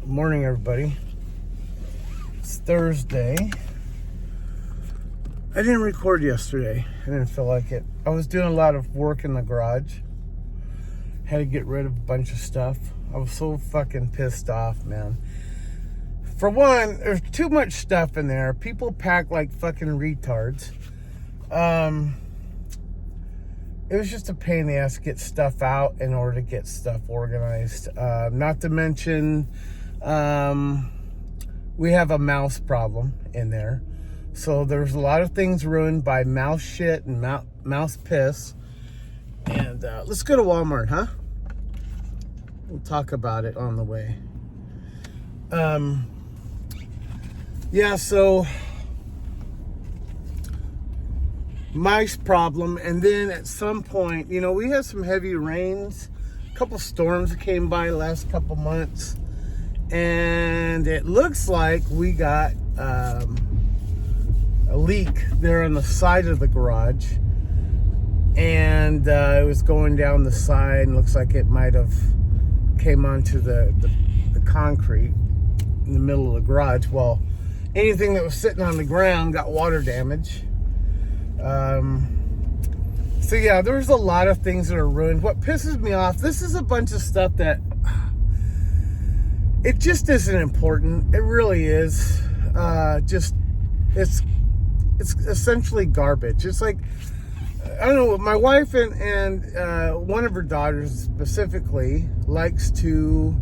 Morning, everybody. It's Thursday. I didn't record yesterday. I didn't feel like it. I was doing a lot of work in the garage. Had to get rid of a bunch of stuff. I was so fucking pissed off, man. For one, there's too much stuff in there. People pack like fucking retards. It was just a pain in the ass to get stuff out in order to get stuff organized. Not to mention, we have a mouse problem in there. So there's a lot of things ruined by mouse shit and mouse piss. And let's go to Walmart, huh? We'll talk about it on the way. Yeah, so mice problem. And then at some point, you know, we had some heavy rains. A couple storms came by the last couple months. And it looks like we got a leak there on the side of the garage. And it was going down the side, and looks like it might have came onto the concrete in the middle of the garage. Well, anything that was sitting on the ground got water damage. So yeah, there's a lot of things that are ruined. What pisses me off, this is a bunch of stuff that it just isn't important. It really is. It's essentially garbage. It's like, I don't know, my wife and one of her daughters specifically likes to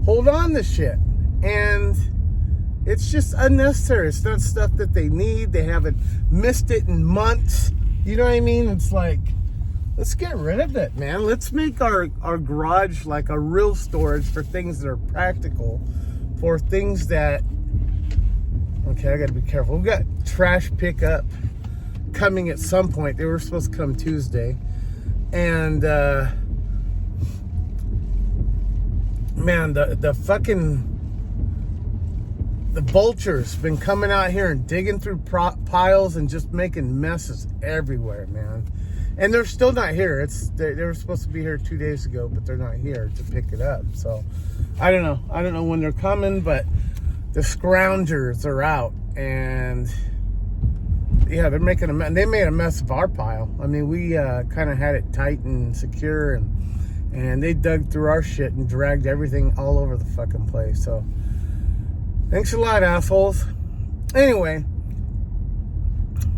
hold on to shit. And it's just unnecessary. It's not stuff that they need. They haven't missed it in months. You know what I mean? It's like, let's get rid of it, man. Let's make our garage like a real storage for things that are practical, for things that, okay, I gotta be careful. We've got trash pickup coming at some point. They were supposed to come Tuesday. And, man, the vultures been coming out here and digging through piles and just making messes everywhere, man. And they're still not here. They were supposed to be here 2 days ago, but they're not here to pick it up. So I don't know. I don't know when they're coming, but the scroungers are out. And yeah, they're making a mess. They made a mess of our pile. I mean, we kind of had it tight and secure, and they dug through our shit and dragged everything all over the fucking place. So thanks a lot, assholes. Anyway,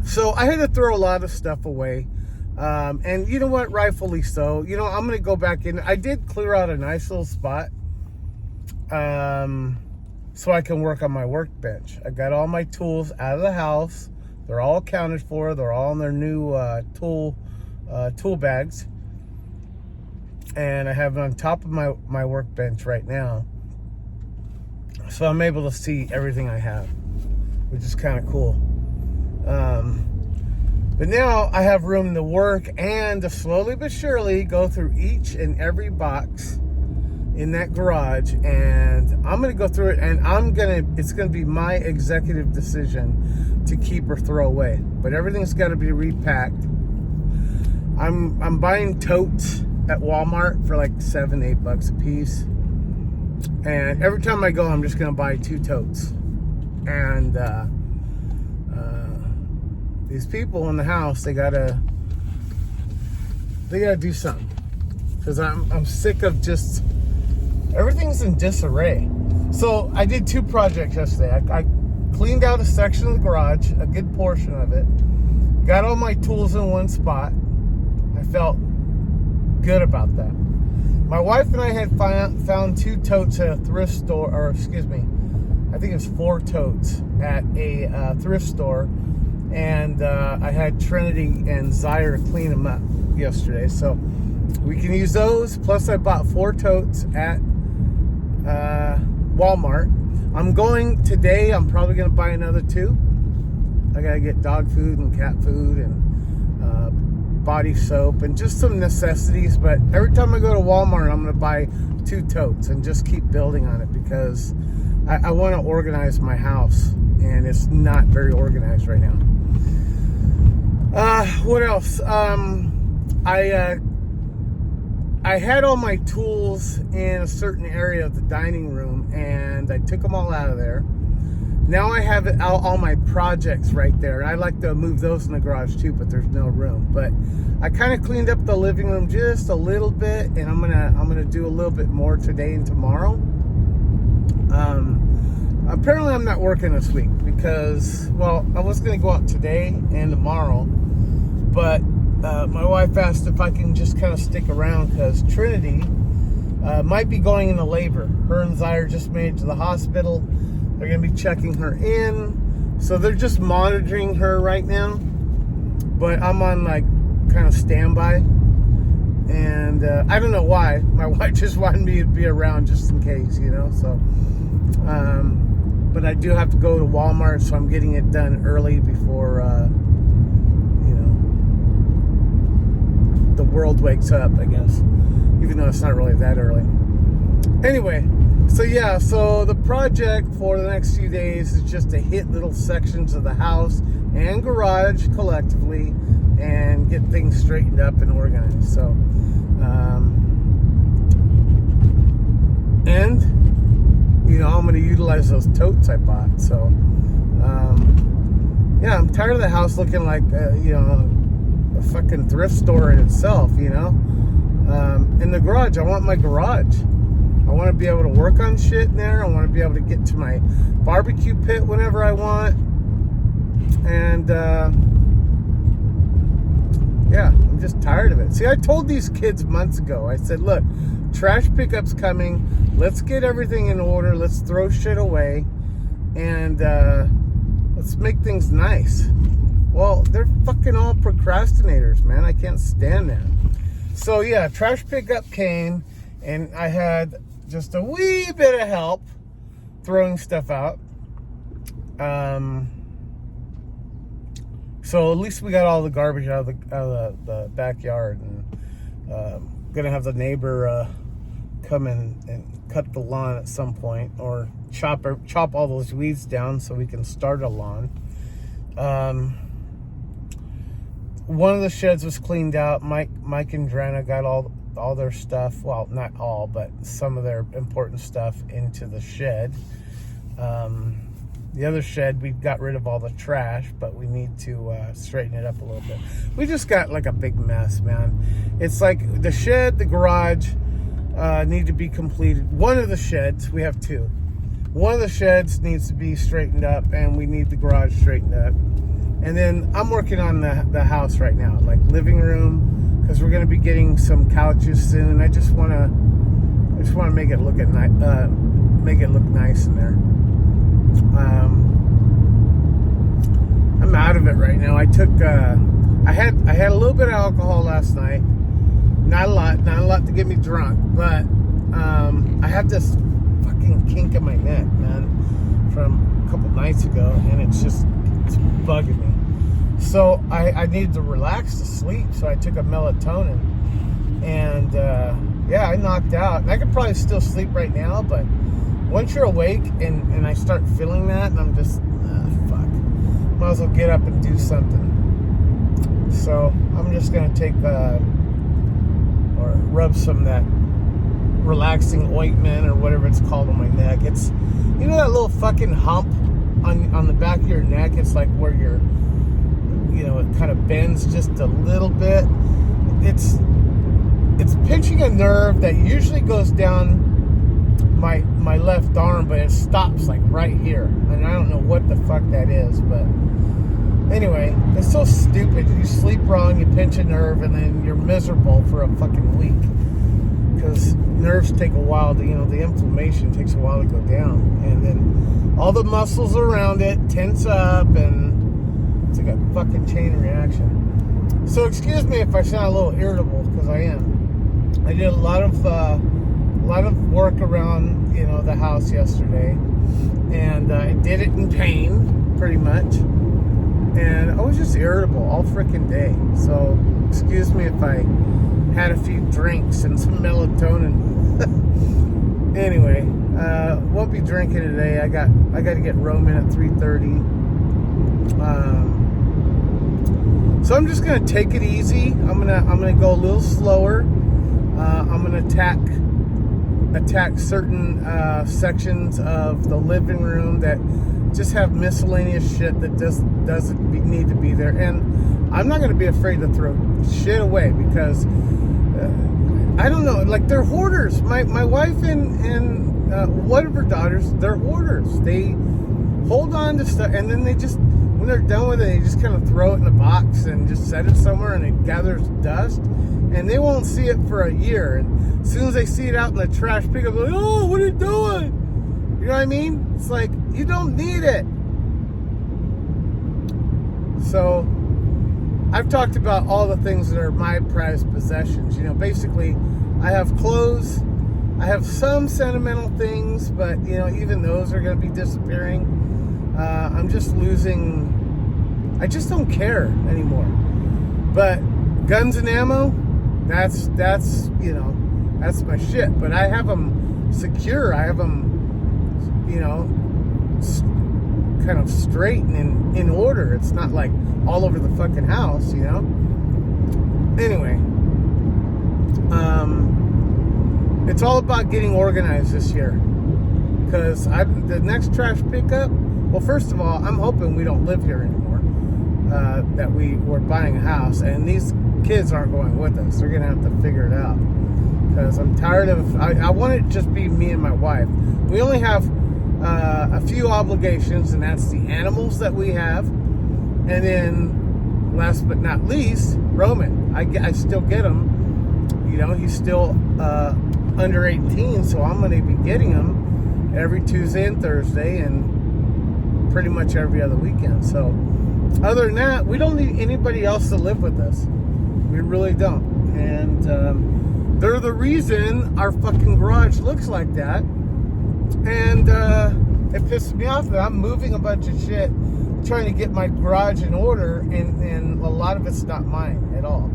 so I had to throw a lot of stuff away. And you know what? Rightfully so. You know, I'm going to go back in. I did clear out a nice little spot so I can work on my workbench. I got all my tools out of the house. They're all accounted for. They're all in their new tool bags. And I have it on top of my workbench right now. So I'm able to see everything I have, which is kind of cool. But now I have room to work and to slowly but surely go through each and every box in that garage. And I'm going to go through it, and it's going to be my executive decision to keep or throw away. But everything's got to be repacked. I'm buying totes at Walmart for like $7-8 a piece. And every time I go, I'm just going to buy 2 totes. And these people in the house, they gotta do something. Because I'm sick of just, everything's in disarray. So I did 2 projects yesterday. I cleaned out a section of the garage, a good portion of it. Got all my tools in one spot. I felt good about that. My wife and I had found 2 totes at a thrift store, or excuse me, I think it was 4 totes at a thrift store. And I had Trinity and Zyre clean them up yesterday. So we can use those. Plus I bought 4 totes at Walmart. I'm going today. I'm probably going to buy another 2. I got to get dog food and cat food and body soap and just some necessities. But every time I go to Walmart, I'm going to buy 2 totes and just keep building on it, because I want to organize my house, and it's not very organized right now. What else? I I had all my tools in a certain area of the dining room, and I took them all out of there. Now I have all my projects right there. And I like to move those in the garage too, but there's no room. But I kind of cleaned up the living room just a little bit, and I'm gonna do a little bit more today and tomorrow. Apparently I'm not working this week because, well, I was gonna go out today and tomorrow, but my wife asked if I can just kind of stick around because Trinity might be going into labor. Her and Zaire just made it to the hospital. They're going to be checking her in. So they're just monitoring her right now. But I'm on like kind of standby. And I don't know why. My wife just wanted me to be around just in case, you know. So, but I do have to go to Walmart, so I'm getting it done early before, you know, the world wakes up, I guess. Even though it's not really that early. Anyway. So yeah, so the project for the next few days is just to hit little sections of the house and garage collectively and get things straightened up and organized. So, and, you know, I'm going to utilize those totes I bought. So, yeah, I'm tired of the house looking like, you know, a fucking thrift store in itself, you know. In the garage, I want my garage. I want to be able to work on shit in there. I want to be able to get to my barbecue pit whenever I want. And, yeah, I'm just tired of it. See, I told these kids months ago, I said, look, trash pickup's coming. Let's get everything in order. Let's throw shit away. And let's make things nice. Well, they're fucking all procrastinators, man. I can't stand that. So, yeah, trash pickup came, and I had just a wee bit of help throwing stuff out. So at least we got all the garbage out of the backyard, and gonna have the neighbor come in and cut the lawn at some point, or chop all those weeds down so we can start a lawn. One of the sheds was cleaned out. Mike and Drana got all their stuff, well, not all, but some of their important stuff into the shed. The other shed, we got rid of all the trash, but we need to straighten it up a little bit. We just got like a big mess, man. It's like the shed, the garage need to be completed. One of the sheds, we have two. One of the sheds needs to be straightened up, and we need the garage straightened up. And then I'm working on the house right now, like living room, because we're going to be getting some couches soon. I just want to make it look nice in there. I'm out of it right now. I took I had a little bit of alcohol last night. Not a lot to get me drunk, but I have this fucking kink in my neck, man, from a couple nights ago, and it's bugging me. So I needed to relax to sleep, so I took a melatonin, and yeah, I knocked out. And I could probably still sleep right now, but once you're awake and I start feeling that, and I'm just, fuck, might as well get up and do something. So I'm just gonna take or rub some of that relaxing ointment or whatever it's called on my neck. It's, you know, that little fucking hump on the back of your neck. It's like where you're, you know, it kind of bends just a little bit. It's pinching a nerve that usually goes down my left arm, but it stops like right here, and I don't know what the fuck that is. But anyway, it's so stupid. You sleep wrong, you pinch a nerve, and then you're miserable for a fucking week, because nerves take a while to, you know, the inflammation takes a while to go down, and then all the muscles around it tense up, and it's like a fucking chain reaction. So excuse me if I sound a little irritable, because I am. I did a lot of work around, you know, the house yesterday, and I did it in pain, pretty much, and I was just irritable all freaking day. So excuse me if I had a few drinks and some melatonin. Anyway, won't be drinking today. I got to get Rome in at 3:30. So I'm just gonna take it easy. I'm gonna go a little slower. I'm gonna attack certain sections of the living room that just have miscellaneous shit that doesn't need to be there. And I'm not gonna be afraid to throw shit away because I don't know, like, they're hoarders. My wife and one of her daughters, they're hoarders. They hold on to stuff, and then they just, when they're done with it, they just kind of throw it in a box and just set it somewhere, and it gathers dust, and they won't see it for a year. And as soon as they see it out in the trash pickup, they're like, oh, what are you doing? You know what I mean? It's like, you don't need it. So I've talked about all the things that are my prized possessions. You know, basically, I have clothes. I have some sentimental things, but, you know, even those are going to be disappearing. I'm just losing. I just don't care anymore. But guns and ammo, that's you know, that's my shit. But I have them secure. I have them, you know, kind of straight and in order. It's not like all over the fucking house, you know. Anyway, it's all about getting organized this year, because the next trash pickup. Well, first of all, I'm hoping we don't live here anymore. That we're buying a house, and these kids aren't going with us. They're gonna have to figure it out, because I'm tired of. I want it to just be me and my wife. We only have a few obligations, and that's the animals that we have, and then last but not least, Roman. I still get him. You know, he's still under 18, so I'm going to be getting him every Tuesday and Thursday, and pretty much every other weekend. So other than that, we don't need anybody else to live with us. We really don't. And they're the reason our fucking garage looks like that. And it pisses me off that I'm moving a bunch of shit, trying to get my garage in order, and a lot of it's not mine at all.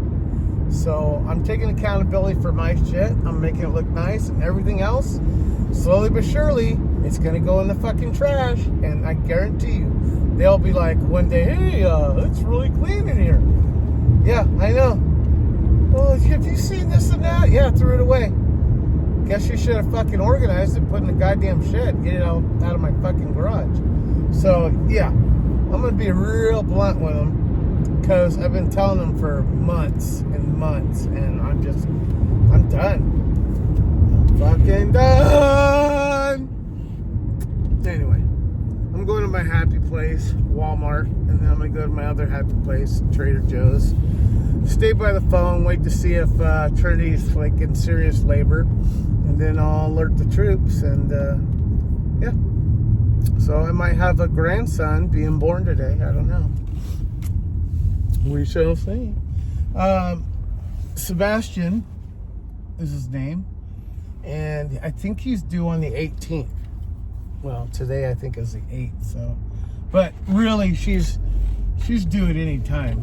So I'm taking accountability for my shit. I'm making it look nice, and everything else, slowly but surely, it's gonna go in the fucking trash. And I guarantee you, they'll be like one day, hey, it's really clean in here. Yeah, I know. Well, have you seen this and that? Yeah, threw it away. Guess you should have fucking organized it, put in the goddamn shed, get it out of my fucking garage. So yeah, I'm gonna be real blunt with them, because I've been telling them for months and months, and I'm done. I'm fucking done. Anyway, I'm going to my happy place, Walmart, and then I'm gonna go to my other happy place, Trader Joe's. Stay by the phone, wait to see if Trinity's like in serious labor, and then I'll alert the troops. And yeah, so I might have a grandson being born today. I don't know. We shall see. Sebastian is his name, and I think he's due on the 18th. Well, today I think is the 8th. So, but really, she's due at any time.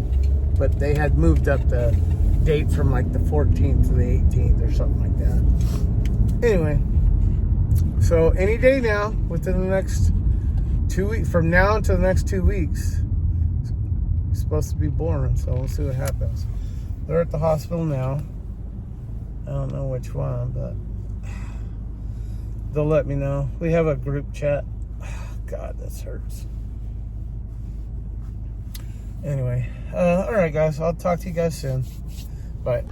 But they had moved up the date from like the 14th to the 18th or something like that. Anyway, so any day now, within the next 2 weeks, from now until the next 2 weeks, it's supposed to be born. So we'll see what happens. They're at the hospital now. I don't know which one, but they'll let me know. We have a group chat. God, this hurts. Anyway, all right, guys. I'll talk to you guys soon. Bye.